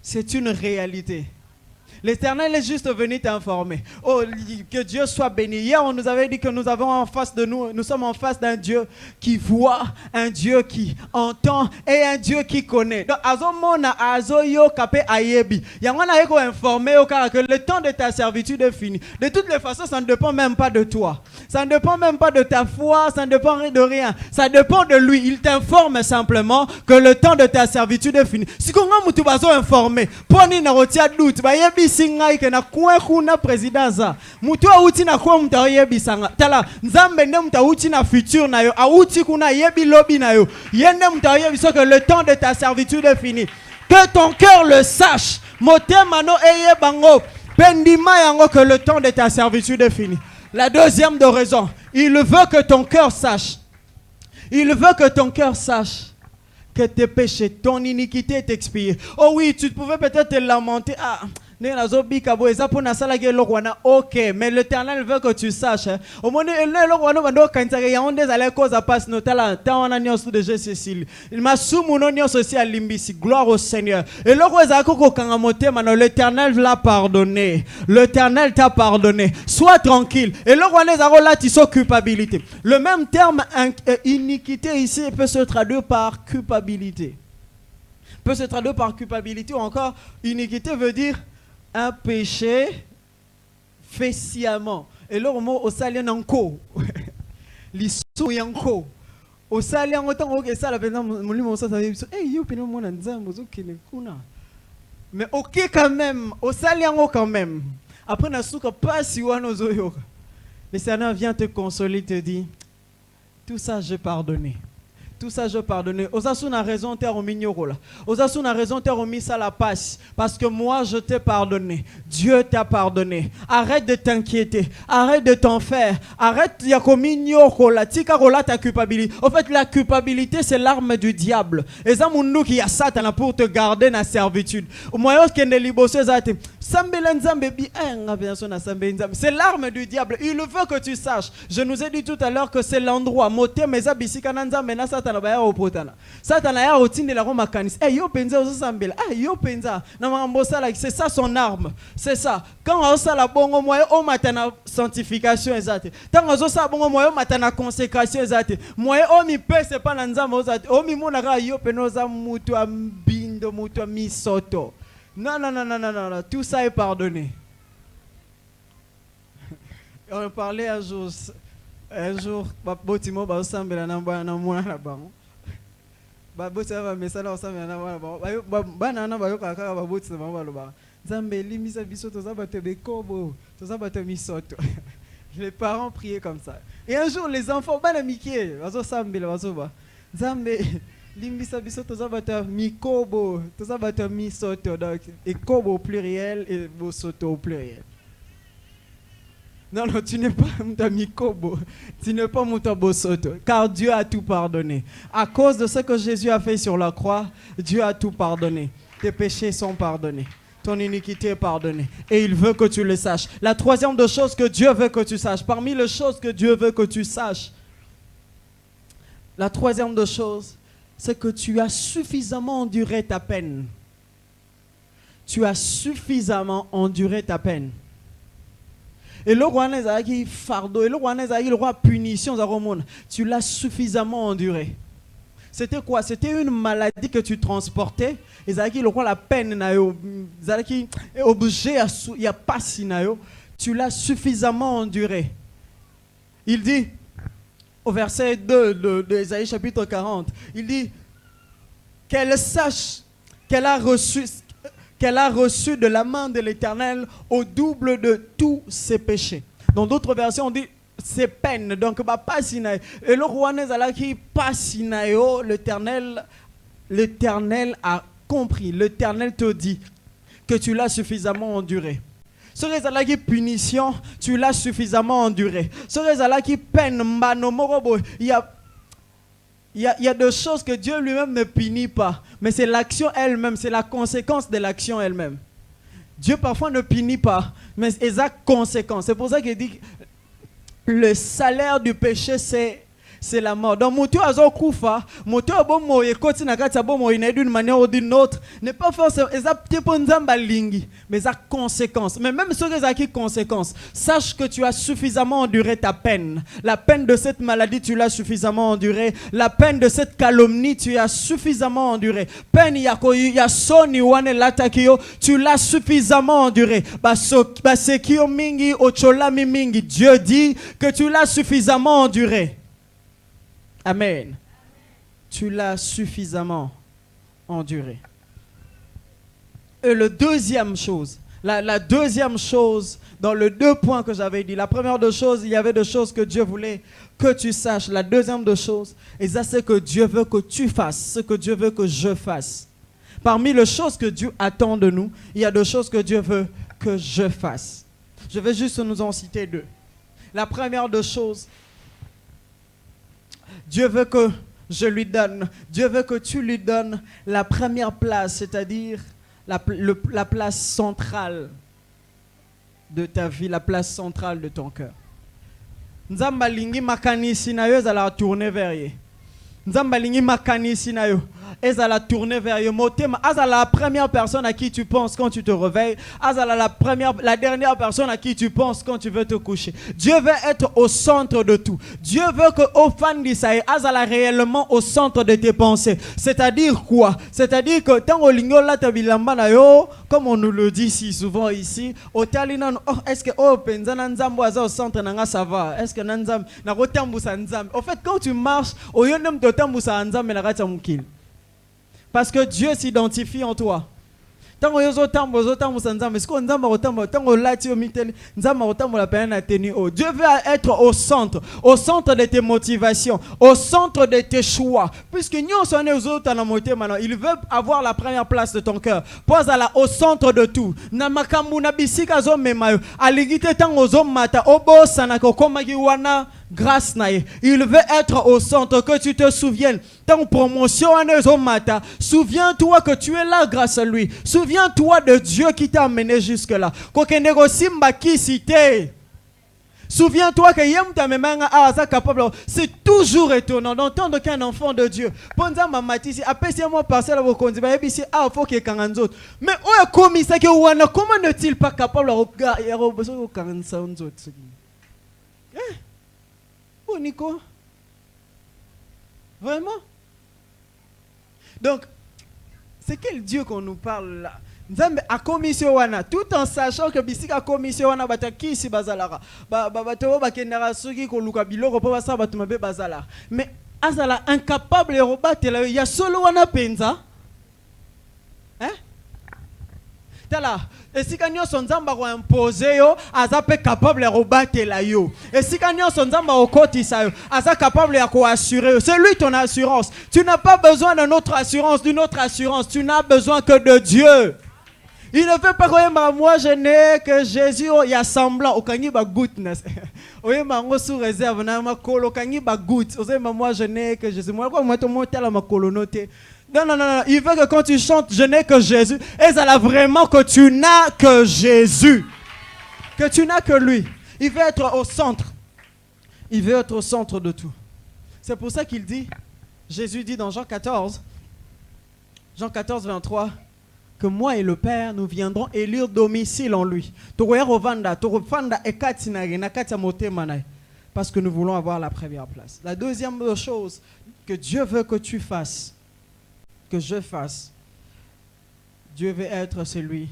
Speaker 1: c'est une réalité. L'Éternel est juste venu t'informer. Oh, que Dieu soit béni. Hier, on nous avait dit que nous avons en face de nous, nous sommes en face d'un Dieu qui voit, un Dieu qui entend et un Dieu qui connaît. Donc, azomona azoyo kape ayebi. Yangwana eko informé au car que le temps de ta servitude est fini. De toutes les façons, ça ne dépend même pas de toi. Ça ne dépend même pas de ta foi, ça ne dépend de rien. Ça dépend de lui. Il t'informe simplement que le temps de ta servitude est fini. Si on a mutu bazo informé, poni na rotia doute, ba yebi singai ke na kwa kuna presidenza. Mutu auti na kwa mta yebi sanga. Tala nzambe ne mta uti na futur na yo, auti kuna yebi lobby na yo. Yende mta yebi so que le temps de ta servitude est fini. Que ton cœur le sache. Motema no eye bango. Pendima yango que le temps de ta servitude est fini. La deuxième de raison, il veut que ton cœur sache. Il veut que ton cœur sache que tes péchés, ton iniquité est expiée. Oh oui, tu pouvais peut-être te lamenter. Ah, ok, mais l'Éternel veut que tu saches. Au moment il m'a gloire au Seigneur. Et l'Éternel l'a pardonné. L'Éternel t'a pardonné. Sois tranquille. Et culpabilité. Le même terme iniquité ici peut se traduire par culpabilité. Peut se traduire par culpabilité ou encore iniquité veut dire un péché fait sciemment. Et là, au mot au salien encore, l'issou yanko, au salien autant que ça, la peine mon limon ça veut dire, hey yo peine mon anzambo zokine kuna. Mais ok quand même, au salien quand même. Après na souka pas si wano zoyo. Le Seigneur vient te consoler, te dit, tout ça j'ai pardonné. Tout ça, je pardonne. Osasu n'a raison, t'es remis Nyorola. Osasu n'a raison, t'es remis ça la passe. Parce que moi, je t'ai pardonné. Dieu t'a pardonné. Arrête de t'inquiéter. Arrête de t'en faire. Arrête, il y a commis Nyorola. Tika rola ta culpabilité. En fait, la culpabilité, c'est l'arme du diable. Et ça, mon nous qui a Satan pour te garder dans la servitude. C'est l'arme du diable. Il veut que tu saches. Je nous ai dit tout à l'heure que c'est l'endroit. Satan a otinde la Roma canis. Eh yo penza osambela. Ah yo penza. Na mambosa like c'est ça son arme. C'est ça. Quand on sa la bongo moyo o matana sanctification exacte. Tant on sa bongo moyo matana consécration exacte. Moyo o mi pe c'est pas nanzamba ozate. O mi mona ga yo penoza mutu ambindo mutu misoto. Non non non non non non. Tout ça est pardonné. On parlait un jour, Botimo va sambela na mwana na bango. Baboti va mesala sambela na mwana bango. Bana na bayo kaka baboti na bango loba. Nzambe limisa biso toza bato bekobo, toza bato misoto. Les parents priaient comme ça. Et un jour les enfants bana mikie, bazo sambela bazo ba. Nzambe limisa biso toza bato mikobo, toza bato misoto. Donc ekobo au pluriel et bosoto au pluriel. Non, non, tu n'es pas Mutamikobo, tu n'es pas Mutabosoto, car Dieu a tout pardonné. À cause de ce que Jésus a fait sur la croix, Dieu a tout pardonné. Tes péchés sont pardonnés, ton iniquité est pardonnée. Et il veut que tu le saches. La troisième des choses que Dieu veut que tu saches, parmi les choses que Dieu veut que tu saches, la troisième des choses, c'est que tu as suffisamment enduré ta peine. Tu as suffisamment enduré ta peine. Et le roi qui fardeau, et le roi punition, tu l'as suffisamment enduré. C'était quoi? C'était une maladie que tu transportais. Et le roi la peine, qui est obligé, il n'y a pas si tu l'as suffisamment enduré. Il dit, au verset 2 de Ésaïe chapitre 40, il dit qu'elle sache qu'elle a reçu de la main de l'Éternel au double de tous ses péchés. Dans d'autres versions, on dit ses peines. Donc, pas sinaï. Et le roi Nezala qui pas sinaï, l'Éternel a compris. L'Éternel te dit que tu l'as suffisamment enduré. Ce Nezala qui punition, tu l'as suffisamment enduré. Ce Nezala qui peine, il y a des choses que Dieu lui-même ne punit pas. Mais c'est l'action elle-même, c'est la conséquence de l'action elle-même. Dieu parfois ne punit pas, mais c'est la conséquence. C'est pour ça qu'il dit que le salaire du péché, c'est la mort. Donc, moto azo kufa, moto abomo yekoti na kati abomo ina d'une manière ou d'une autre, n'est pas forcément exact pour nzamba lingi, mais ça conséquence. Mais même sur les conséquences, sache que tu as suffisamment enduré ta peine. La peine de cette maladie, tu l'as suffisamment enduré. La peine de cette calomnie, tu as suffisamment enduré. Peine ya soni wane latakio, tu l'as suffisamment enduré. Basekio mingi ocholami mingi, Dieu dit que tu l'as suffisamment enduré. Amen. Tu l'as suffisamment enduré. Et la deuxième chose, la deuxième chose, dans les 2 points que j'avais dit, la première des choses, il y avait des choses que Dieu voulait que tu saches. La deuxième des choses, et ça c'est que Dieu veut que tu fasses, ce que Dieu veut que je fasse. Parmi les choses que Dieu attend de nous, il y a des choses que Dieu veut que je fasse. Je vais juste nous en citer 2. La première des choses, Dieu veut que je lui donne. Dieu veut que tu lui donnes la première place, c'est-à-dire la place centrale de ta vie, la place centrale de ton cœur. Nzamba lingi makanisi na yo ezala tourner vers ye. Nzamba lingi makanisi na yo ezala tourner vers ye. Motema azala la première personne à qui tu penses quand tu te réveilles. Azala la dernière personne à qui tu penses quand tu veux te coucher. Dieu veut être au centre de tout. Dieu veut que au fan d'Isaïe azala réellement au centre de tes pensées. C'est-à-dire quoi? C'est-à-dire que tant au lingo la tabilamba na yo, comme on nous le dit si souvent ici, au talina est-ce que oh penzana nzambo aza au centre nanga ça va? Est-ce que nanzam na rotambusa nzam? En fait quand tu marches au yonem de tambusa nzam na rata mukil. Parce que Dieu s'identifie en toi. Dieu veut être au centre de tes motivations, au centre de tes choix. Puisque il veut avoir la première place de ton cœur. Pose-la au centre de tout. Grâce nae. Il veut être au centre, que tu te souviennes. Ton promotion en mata. Souviens-toi que tu es là grâce à lui. Souviens-toi de Dieu qui t'a amené jusque là. Souviens-toi que Yem Tamemanga a capable. C'est toujours étonnant d'entendre qu'un enfant de Dieu. Ponza mamatisi appelle-moi passer la voconzi ba ebisi a faut que kanganzot. Mais où est commis ça que wana comment n'est-il pas capable de regarder au kanganzot? Oh Nico, vraiment? Donc, c'est quel Dieu qu'on nous parle là? Nzambe a commission wana, tout en sachant que bisika a commission wana bataki si bazalara. Bato bakendara soki ko luka biloko po basa batu mabe bazala. Mais azala incapable de rebattre là, il y a solo wana penza. Hein? Tala, et si kanyo sonzamba ko imposer yo, azape capable de rebattre la yo. Et si kanyo sonzamba ko kotisa yo, aza capable de ko assurer. C'est lui ton assurance. Tu n'as pas besoin d'une autre assurance, tu n'as besoin que de Dieu. Il ne fait pas que moi je n'ai que Jésus, il y a semblant au kangi ba goodness. Oye mango sous réserve na ma kolo kangi ba good. Moi je n'ai que Jésus. Moi quoi moi to monter la ma colonoté. Non, il veut que quand tu chantes je n'ai que Jésus, et ça là vraiment que tu n'as que Jésus. Que tu n'as que lui. Il veut être au centre. Il veut être au centre de tout. C'est pour ça qu'il dit, Jésus dit dans Jean 14, 23, que moi et le Père, nous viendrons élire domicile en lui. Parce que nous voulons avoir la première place. La deuxième chose que Dieu veut que tu fasses, que je fasse, Dieu veut être celui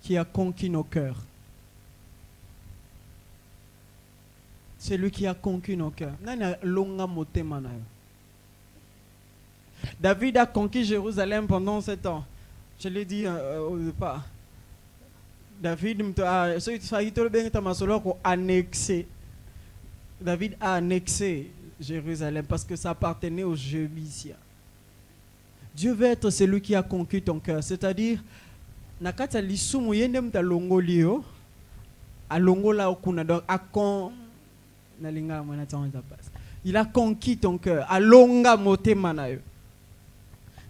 Speaker 1: qui a conquis nos cœurs. Celui qui a conquis nos cœurs. David a conquis Jérusalem pendant 7 ans. Je l'ai dit au départ. David a annexé Jérusalem parce que ça appartenait aux Jébusiens. Dieu veut être celui qui a conquis ton cœur. C'est-à-dire, nakata lisumu yendem ta longolio, a longola okuna donc il a conquis ton cœur. Alonga motema na yo.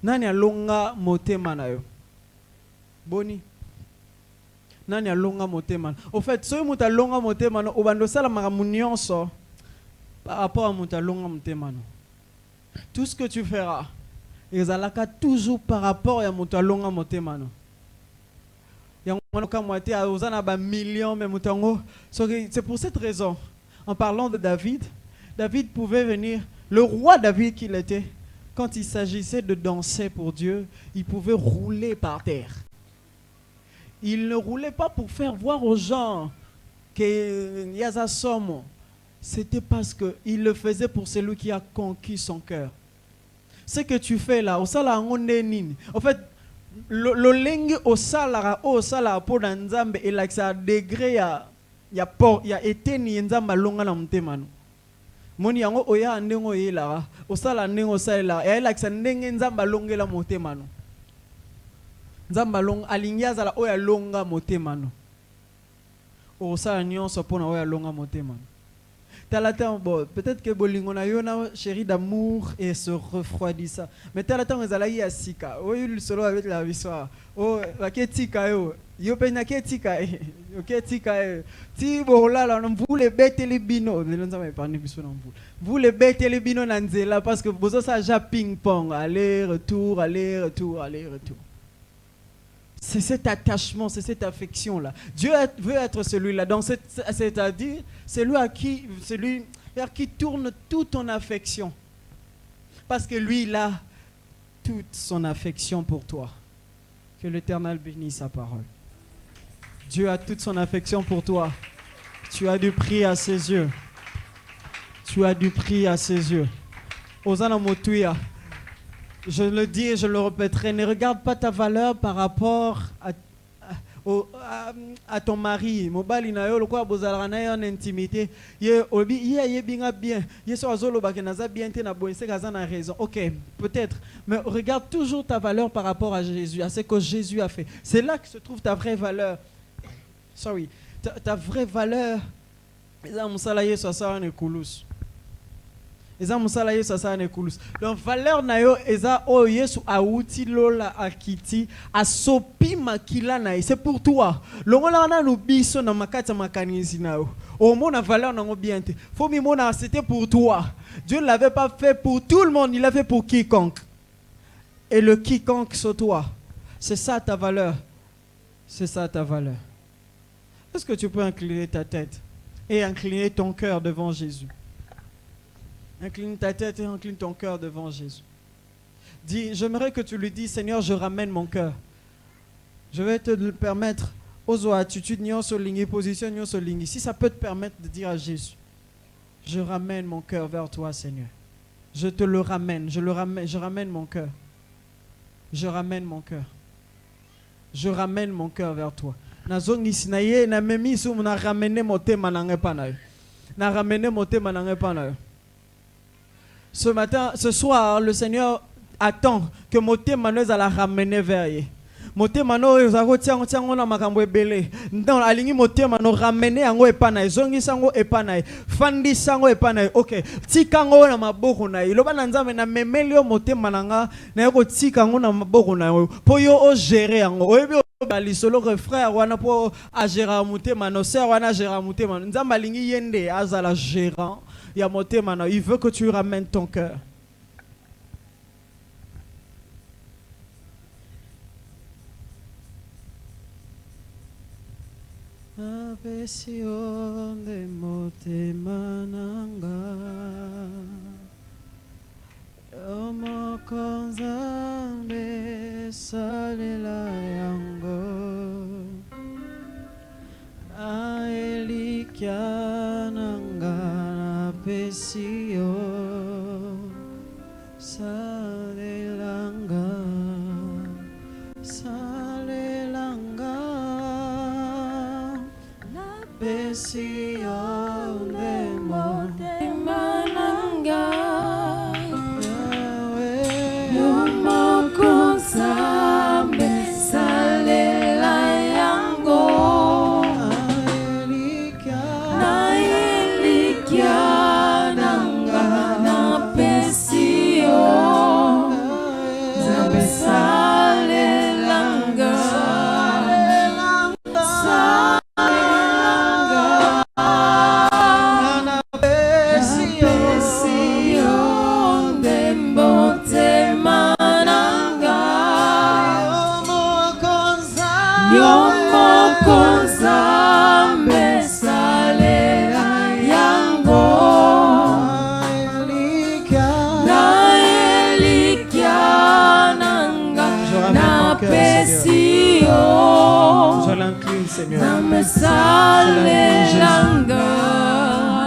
Speaker 1: Nani alonga motema na yo? Boni. Nani alonga motema. Au fait, soy muta longa motema no obando sala maramunionso par rapport à muta longa motema no. Tout ce que tu feras, ezalaka toujours par rapport à muta longa motema no. C'est pour cette raison, en parlant de David, David pouvait venir, le roi David qu'il était, quand il s'agissait de danser pour Dieu, il pouvait rouler par terre. Il ne roulait pas pour faire voir aux gens qu'il y a ça somme. C'était parce qu'il le faisait pour celui qui a conquis son cœur. Ce que tu fais là, en fait, le lengue au salara pour nzambe et like ça degré ya été ni nzamba longa na mtemano moni yango oya ndengo yela au sala ndengo sala ya like ça ndenge nzamba longela motemano nzamba long alinya zala oya longa motemano au sala nyonso pona oya longa motemano Bon, peut-être que bolingo na yo na chérie d'amour et se refroidit ça. Mais t'as la temps ezala ya sika. Oh le solo avec la histoire. Oh la ketika yo. Yo pe na ketika. Yo ketika. Ti bola la vous les bêtes les bino. Ne l'on pas parler biso na vous les bêtes les bino na nzela parce que bozo ça ja ping pong aller retour aller retour aller retour. C'est cet attachement, c'est cette affection-là. Dieu veut être celui-là. C'est-à-dire, celui vers qui tourne toute ton affection. Parce que lui, il a toute son affection pour toi. Que l'Éternel bénisse sa parole. Dieu a toute son affection pour toi. Tu as du prix à ses yeux. Tu as du prix à ses yeux. Osana Motuya. Je le dis et je le répéterai, ne regarde pas ta valeur par rapport à ton mari. Mobali na yo lokwa bozala na yo en intimité. Ye binga bien. Ye so azolo ba kenaza bien te na boinse kaza na raison. OK, peut-être, mais regarde toujours ta valeur par rapport à Jésus, à ce que Jésus a fait. C'est là que se trouve ta vraie valeur. Sorry, ta vraie valeur. Eza musala Yesu asa na kulus. Eza musala Yesu asa na kulus. Donc valeur na yo eza o Yesu auti lola akiti asopi makila na. C'est pour toi. Longola na no biso na makata makanisi na yo. Au moins la valeur na ngo bien te. Faut mi mona c'était pour toi. Dieu ne l'avait pas fait pour tout le monde, il l'a fait pour quiconque. Et le quiconque c'est toi. C'est ça ta valeur. C'est ça ta valeur. Est-ce que tu peux incliner ta tête et incliner ton cœur devant Jésus? Incline ta tête et incline ton cœur devant Jésus. Dis, j'aimerais que tu lui dises, Seigneur, je ramène mon cœur. Je vais te le permettre. Aux attitudes, position, si ça peut te permettre de dire à Jésus, je ramène mon cœur vers toi, Seigneur. Je te le ramène, je ramène mon cœur. Je ramène mon cœur. Je ramène mon cœur vers toi. Na memi sou na ramener mon thème na ngepana. Na ramener mon thème na ngepana. Ce matin, ce soir, le Seigneur attend que mon thème à la ramener vers lui. Mon thème na makambo ebele. Dans alingi mon thème no ramener ango epana. Zongi sango epana. Fandi sango epana. OK. Tikango na maboko na. Loba na nzambe na memelio mon thème nanga na yoko tikango na maboko na. Po yo o gérer ango. Oyebi solo frère wana po a gérer motema no sœur wana gérer motema nzamba lingi yende azala gérant ya motema na. Il veut que tu ramènes ton cœur. Apesio de motema nanga Omo konzambe salela yango Aelikia nanga apesio salelanga salelanga apesio de motema nanga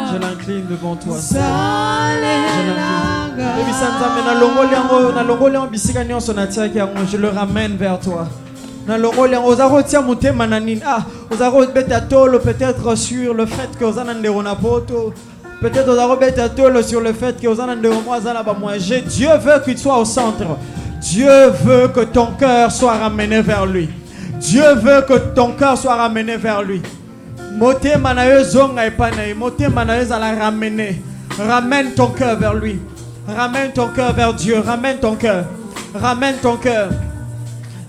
Speaker 1: Je l'incline devant toi. Je le ramène vers toi. Peut-être sur le fait que peut-être sur le fait que Dieu veut qu'il soit au centre. Dieu veut que ton cœur soit ramené vers lui. Dieu veut que ton cœur soit ramené vers lui. Motema na yo zonga epana, motema na yo za la ramener. Ramène ton cœur vers lui. Ramène ton cœur vers Dieu. Ramène ton cœur. Ramène ton cœur.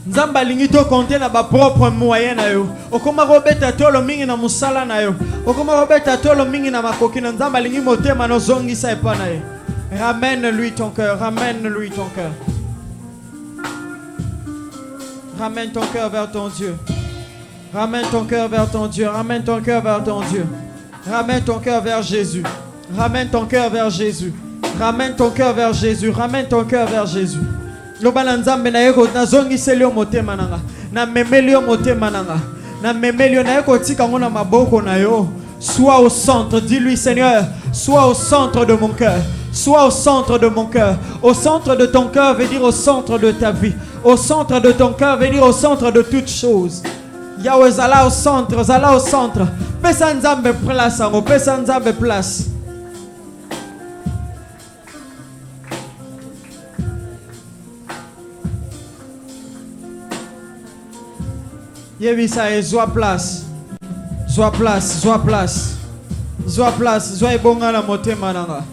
Speaker 1: Nzamba lingi to compter na ba propre moyen na yo. Okoma robeta tolo mingi na musala na yo. Okoma robeta tolo mingi na makoki na nzamba lingi motema no zongi sa epana ye. Ramène-lui ton cœur. Ramène-lui ton cœur. Ramène ton cœur vers ton Dieu. Ramène ton cœur vers ton Dieu. Ramène ton cœur vers ton Dieu. Ramène ton cœur vers Jésus. Ramène ton cœur vers Jésus. Ramène ton cœur vers Jésus. Ramène ton cœur vers Jésus. Lobala nzambe na yeko na zongi selio motema nanga. Na memelio motema nanga. Na memelio na yeko tika ngona maboko na yo. Sois au centre. Dis-lui Seigneur, sois au centre de mon cœur. Sois au centre de mon cœur. Au centre de ton cœur veut dire au centre de ta vie. Au centre de ton cœur veut dire au centre de toutes choses. Yahweh zala au centre, zala au centre. Pesa nzambe place ango, pesa nzambe place. Yebisa e zoa place. Zoa place, zoa place. Zoa place, zoa ebonga na motema nanga.